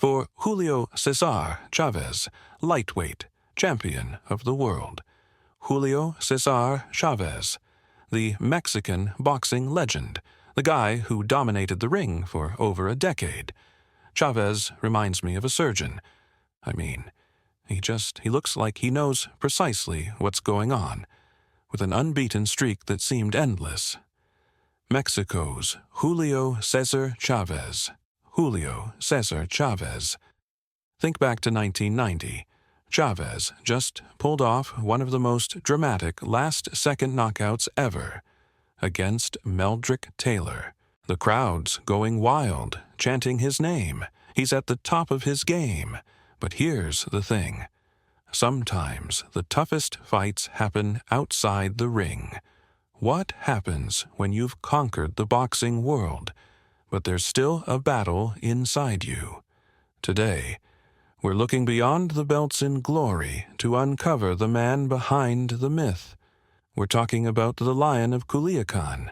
for Julio César Chávez, lightweight champion of the world. Julio César Chávez, the Mexican boxing legend, the guy who dominated the ring for over a decade. Chávez reminds me of a surgeon. He looks like he knows precisely what's going on, with an unbeaten streak that seemed endless. Mexico's Julio César Chávez. Julio César Chávez. Think back to 1990. Chávez just pulled off one of the most dramatic last-second knockouts ever against Meldrick Taylor. The crowd's going wild, chanting his name. He's at the top of his game. But here's the thing. Sometimes the toughest fights happen outside the ring. What happens when you've conquered the boxing world, but there's still a battle inside you? Today, we're looking beyond the belts in glory to uncover the man behind the myth. We're talking about the Lion of Culiacan,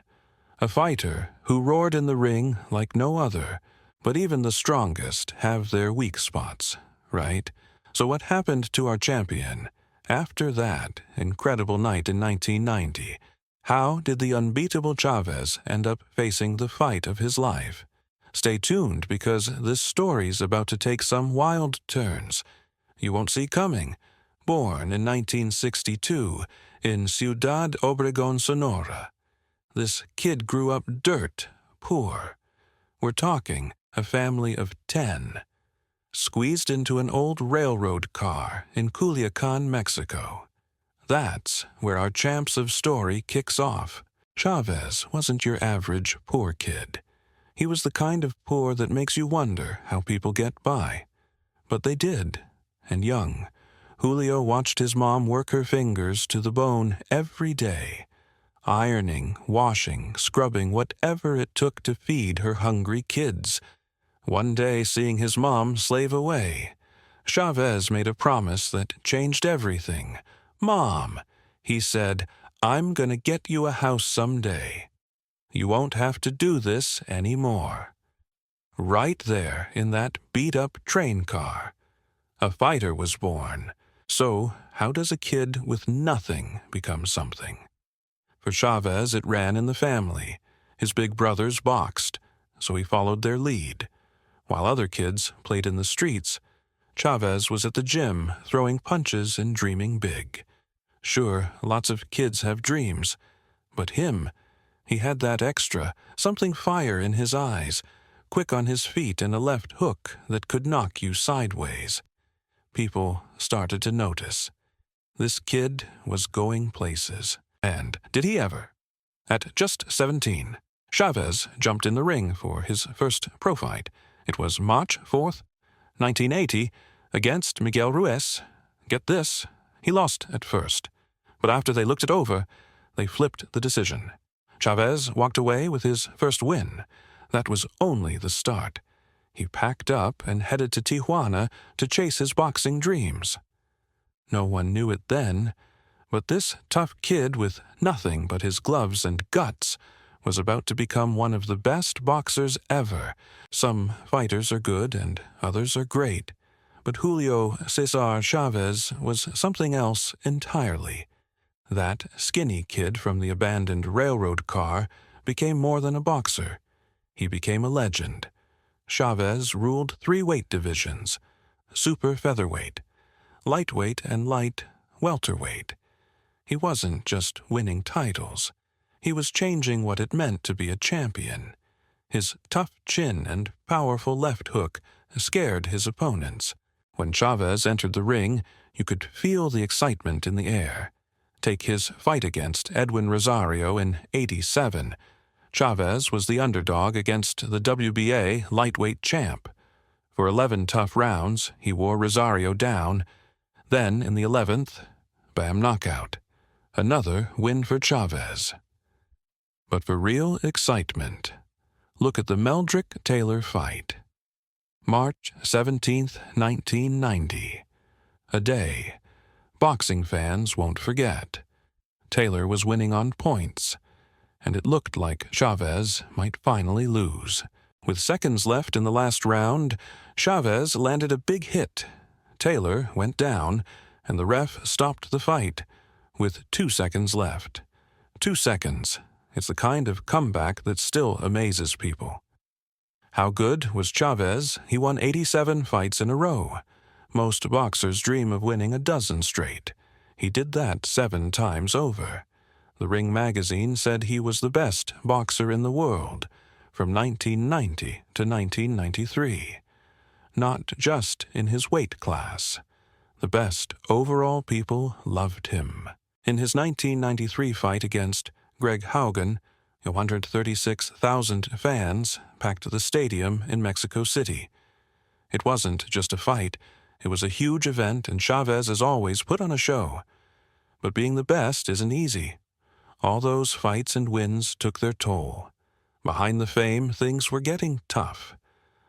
a fighter who roared in the ring like no other, but even the strongest have their weak spots, right? So what happened to our champion after that incredible night in 1990? How did the unbeatable Chávez end up facing the fight of his life? Stay tuned, because this story's about to take some wild turns you won't see coming. Born in 1962 in Ciudad Obregón, Sonora, this kid grew up dirt poor. We're talking a family of 10, squeezed into an old railroad car in Culiacan, Mexico. That's where our champs of story kicks off. Chávez wasn't your average poor kid. He was the kind of poor that makes you wonder how people get by. But they did, and young, Julio watched his mom work her fingers to the bone every day, ironing, washing, scrubbing, whatever it took to feed her hungry kids. One day, seeing his mom slave away, Chávez made a promise that changed everything. "Mom," he said, "I'm gonna get you a house someday. You won't have to do this anymore." Right there in that beat-up train car, a fighter was born. So, how does a kid with nothing become something? For Chávez, it ran in the family. His big brothers boxed, so he followed their lead. While other kids played in the streets, Chávez was at the gym, throwing punches and dreaming big. Sure, lots of kids have dreams, but he had that extra, something fire in his eyes, quick on his feet, and a left hook that could knock you sideways. People started to notice. This kid was going places. And did he ever? At just 17, Chávez jumped in the ring for his first pro fight. It was March 4th, 1980, against Miguel Ruiz. Get this, he lost at first. But after they looked it over, they flipped the decision. Chávez walked away with his first win. That was only the start. He packed up and headed to Tijuana to chase his boxing dreams. No one knew it then, but this tough kid with nothing but his gloves and guts was about to become one of the best boxers ever. Some fighters are good and others are great, but Julio César Chávez was something else entirely. That skinny kid from the abandoned railroad car became more than a boxer. He became a legend. Chávez ruled 3 weight divisions: super featherweight, lightweight, and light welterweight. He wasn't just winning titles. He was changing what it meant to be a champion. His tough chin and powerful left hook scared his opponents. When Chávez entered the ring, you could feel the excitement in the air. Take his fight against Edwin Rosario in '87. Chávez was the underdog against the WBA lightweight champ. For 11 tough rounds, he wore Rosario down. Then, in the 11th, bam, knockout. Another win for Chávez. But for real excitement, look at the Meldrick Taylor fight. March 17th, 1990. A day boxing fans won't forget. Taylor was winning on points, and it looked like Chávez might finally lose. With seconds left in the last round, Chavez landed a big hit. Taylor went down, and the ref stopped the fight with 2 seconds left. 2 seconds. It's the kind of comeback that still amazes people. How good was Chavez? He won 87 fights in a row. Most boxers dream of winning a dozen straight. He did that 7 times over. The Ring magazine said he was the best boxer in the world from 1990 to 1993. Not just in his weight class. The best overall. People loved him. In his 1993 fight against Greg Haugen, 136,000 fans packed the stadium in Mexico City. It wasn't just a fight. It was a huge event, and Chavez, as always, put on a show. But being the best isn't easy. All those fights and wins took their toll. Behind the fame, things were getting tough.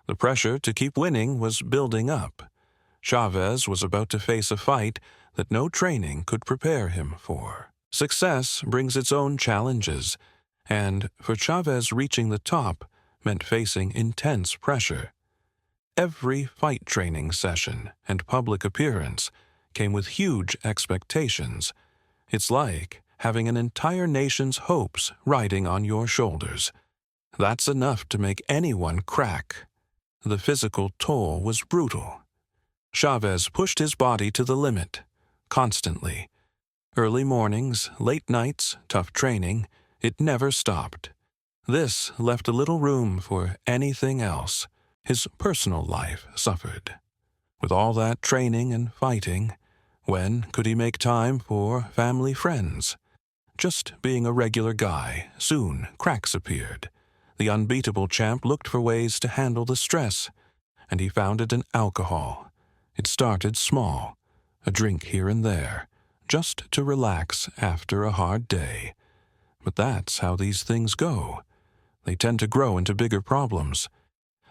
The pressure to keep winning was building up. Chavez was about to face a fight that no training could prepare him for. Success brings its own challenges, and for Chavez, reaching the top meant facing intense pressure. Every fight training session and public appearance came with huge expectations. It's like having an entire nation's hopes riding on your shoulders. That's enough to make anyone crack. The physical toll was brutal. Chavez pushed his body to the limit, constantly. Early mornings, late nights, tough training, it never stopped. This left a little room for anything else. His personal life suffered. With all that training and fighting, when could he make time for family, friends? Just being a regular guy, soon cracks appeared. The unbeatable champ looked for ways to handle the stress, and he found it in alcohol. It started small, a drink here and there, just to relax after a hard day. But that's how these things go. They tend to grow into bigger problems.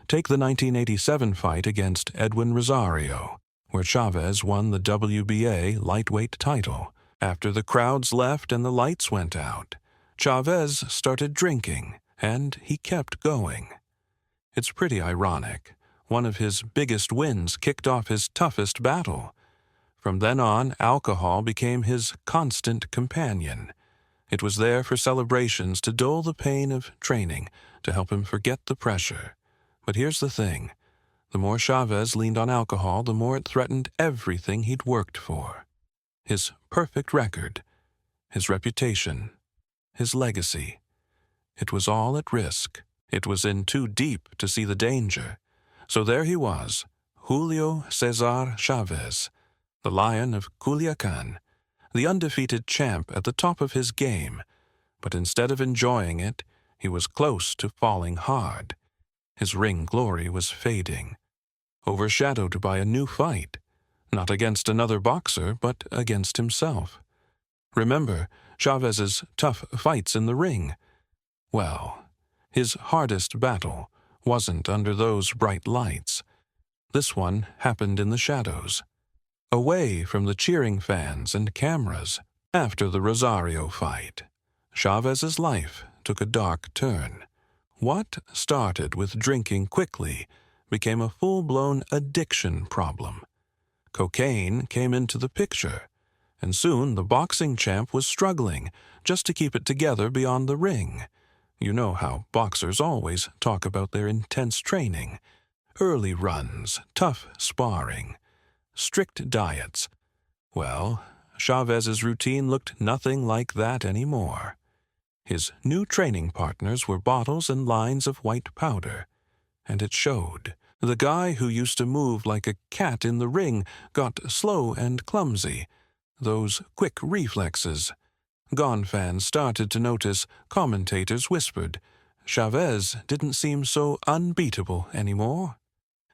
Take the 1987 fight against Edwin Rosario, where Chavez won the WBA lightweight title. After the crowds left and the lights went out, Chavez started drinking, and he kept going. It's pretty ironic. One of his biggest wins kicked off his toughest battle. From then on, alcohol became his constant companion. It was there for celebrations to dull the pain of training, to help him forget the pressure. But here's the thing. The more Chavez leaned on alcohol, the more it threatened everything he'd worked for. His perfect record, his reputation, his legacy. It was all at risk. It was in too deep to see the danger. So there he was, Julio César Chávez, the Lion of Culiacán, the undefeated champ at the top of his game. But instead of enjoying it, he was close to falling hard. His ring glory was fading, overshadowed by a new fight, not against another boxer, but against himself. Remember Chávez's tough fights in the ring? Well, his hardest battle wasn't under those bright lights. This one happened in the shadows, away from the cheering fans and cameras. After the Rosario fight, Chávez's life took a dark turn. What started with drinking quickly became a full-blown addiction problem. Cocaine came into the picture, and soon the boxing champ was struggling just to keep it together beyond the ring. You know how boxers always talk about their intense training, early runs, tough sparring, strict diets. Well, Chávez's routine looked nothing like that anymore. His new training partners were bottles and lines of white powder, and it showed. The guy who used to move like a cat in the ring got slow and clumsy, those quick reflexes. Gone fans started to notice, commentators whispered. Chavez didn't seem so unbeatable anymore.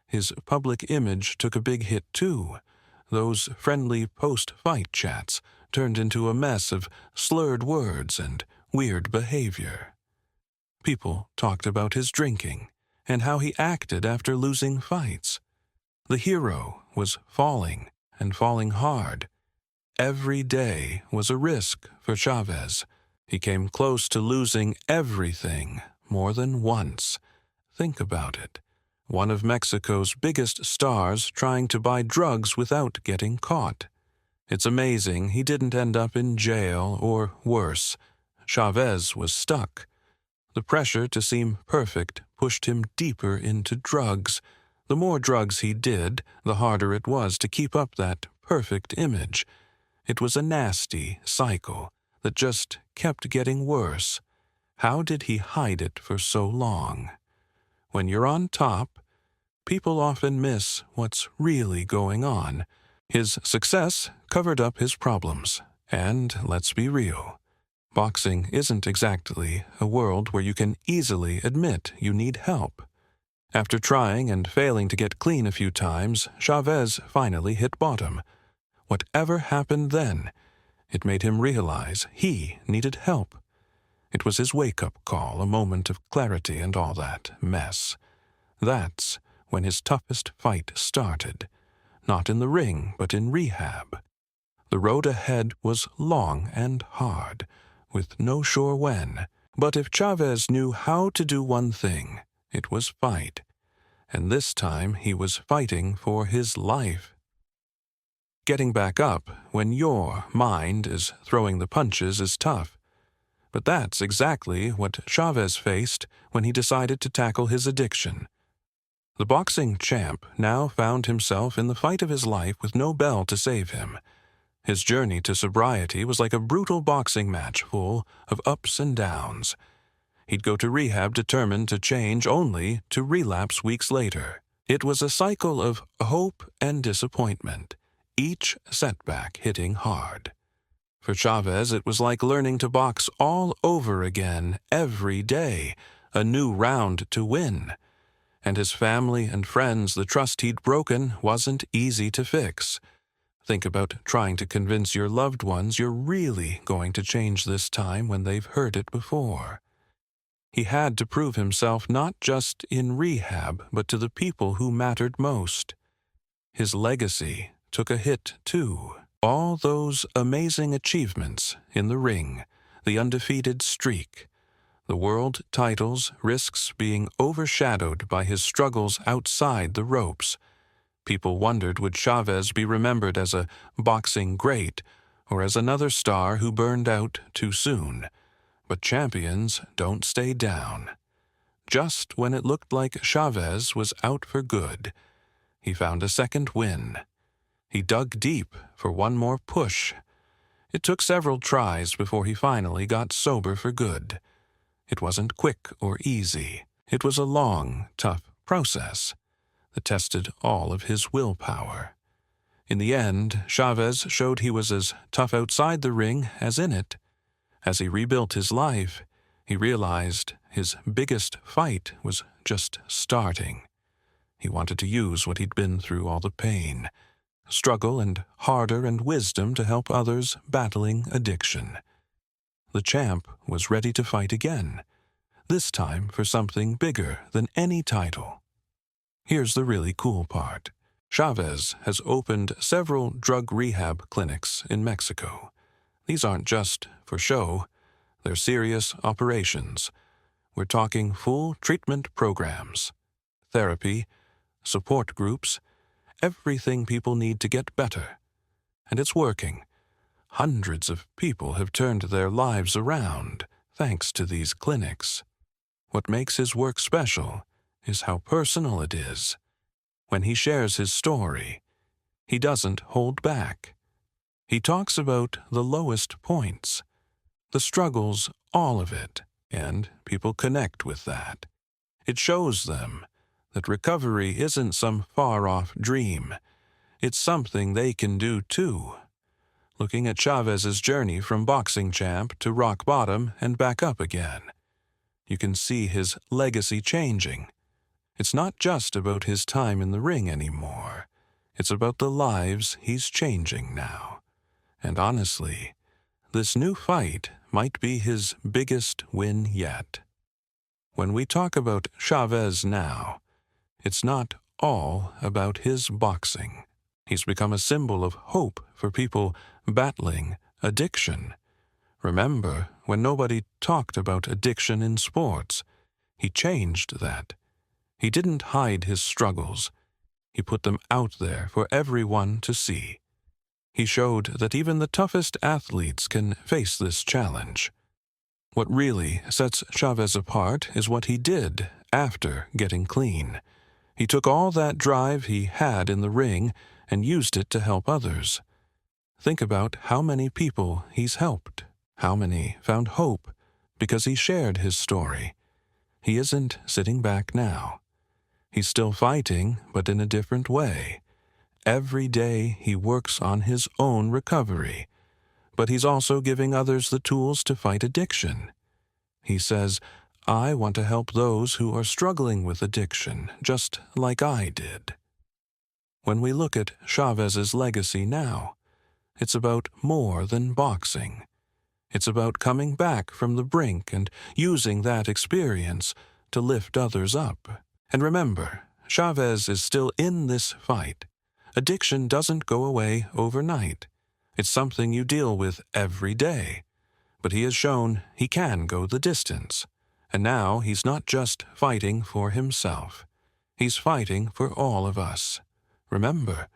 His public image took a big hit too. Those friendly post-fight chats turned into a mess of slurred words and weird behavior. People talked about his drinking and how he acted after losing fights. The hero was falling, and falling hard. Every day was a risk for Chavez. He came close to losing everything more than once. Think about it. One of Mexico's biggest stars trying to buy drugs without getting caught. It's amazing he didn't end up in jail or worse. Chávez was stuck. The pressure to seem perfect pushed him deeper into drugs. The more drugs he did, the harder it was to keep up that perfect image. It was a nasty cycle that just kept getting worse. How did he hide it for so long? When you're on top, people often miss what's really going on. His success covered up his problems. And let's be real, boxing isn't exactly a world where you can easily admit you need help. After trying and failing to get clean a few times, Chávez finally hit bottom. Whatever happened then, it made him realize he needed help. It was his wake-up call, a moment of clarity and all that mess. That's when his toughest fight started. Not in the ring, but in rehab. The road ahead was long and hard, with no sure when. But if Chávez knew how to do one thing, it was fight. And this time he was fighting for his life. Getting back up when your mind is throwing the punches is tough. But that's exactly what Chávez faced when he decided to tackle his addiction. The boxing champ now found himself in the fight of his life with no bell to save him. His journey to sobriety was like a brutal boxing match full of ups and downs. He'd go to rehab determined to change only to relapse weeks later. It was a cycle of hope and disappointment, each setback hitting hard. For Chávez, it was like learning to box all over again every day, a new round to win. And his family and friends, the trust he'd broken wasn't easy to fix. Think about trying to convince your loved ones you're really going to change this time when they've heard it before. He had to prove himself not just in rehab, but to the people who mattered most. His legacy took a hit, too. All those amazing achievements in the ring, the undefeated streak, the world titles, risks being overshadowed by his struggles outside the ropes. People wondered, would Chávez be remembered as a boxing great or as another star who burned out too soon? But champions don't stay down. Just when it looked like Chávez was out for good, he found a second win. He dug deep for one more push. It took several tries before he finally got sober for good. It wasn't quick or easy. It was a long, tough process that tested all of his willpower. In the end, Chávez showed he was as tough outside the ring as in it. As he rebuilt his life, he realized his biggest fight was just starting. He wanted to use what he'd been through, all the pain, struggle and harder and wisdom to help others battling addiction. The champ was ready to fight again, this time for something bigger than any title. Here's the really cool part. Chávez has opened several drug rehab clinics in Mexico. These aren't just for show, they're serious operations. We're talking full treatment programs, therapy, support groups, everything people need to get better. And it's working. Hundreds of people have turned their lives around thanks to these clinics. What makes his work special is how personal it is. When he shares his story, he doesn't hold back. He talks about the lowest points, the struggles, all of it, and people connect with that. It shows them that recovery isn't some far-off dream. It's something they can do too. Looking at Chávez's journey from boxing champ to rock bottom and back up again, you can see his legacy changing. It's not just about his time in the ring anymore. It's about the lives he's changing now. And honestly, this new fight might be his biggest win yet. When we talk about Chávez now, it's not all about his boxing. He's become a symbol of hope for people battling addiction. Remember when nobody talked about addiction in sports? He changed that. He didn't hide his struggles. He put them out there for everyone to see. He showed that even the toughest athletes can face this challenge. What really sets Chávez apart is what he did after getting clean. He took all that drive he had in the ring and used it to help others. Think about how many people he's helped, how many found hope because he shared his story. He isn't sitting back now. He's still fighting, but in a different way. Every day he works on his own recovery, but he's also giving others the tools to fight addiction. He says, "I want to help those who are struggling with addiction, just like I did." When we look at Chávez's legacy now, it's about more than boxing. It's about coming back from the brink and using that experience to lift others up. And remember, Chávez is still in this fight. Addiction doesn't go away overnight. It's something you deal with every day. But he has shown he can go the distance. And now he's not just fighting for himself. He's fighting for all of us. Remember,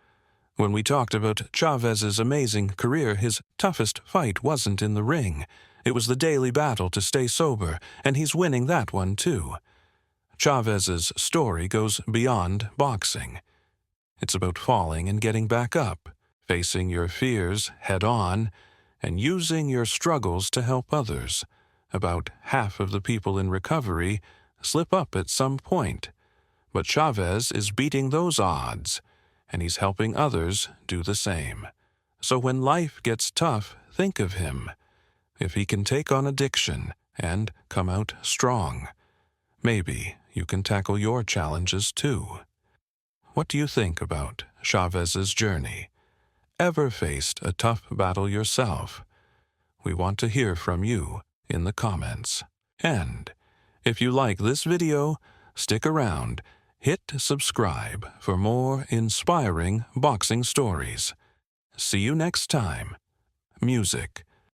when we talked about Chávez's amazing career, his toughest fight wasn't in the ring. It was the daily battle to stay sober, and he's winning that one too. Chávez's story goes beyond boxing. It's about falling and getting back up, facing your fears head-on, and using your struggles to help others. About half of the people in recovery slip up at some point, but Chávez is beating those odds, and he's helping others do the same. So when life gets tough, think of him. If he can take on addiction and come out strong, maybe you can tackle your challenges too. What do you think about Chávez's journey? Ever faced a tough battle yourself? We want to hear from you in the comments. And if you like this video, stick around. Hit subscribe for more inspiring boxing stories. See you next time. Music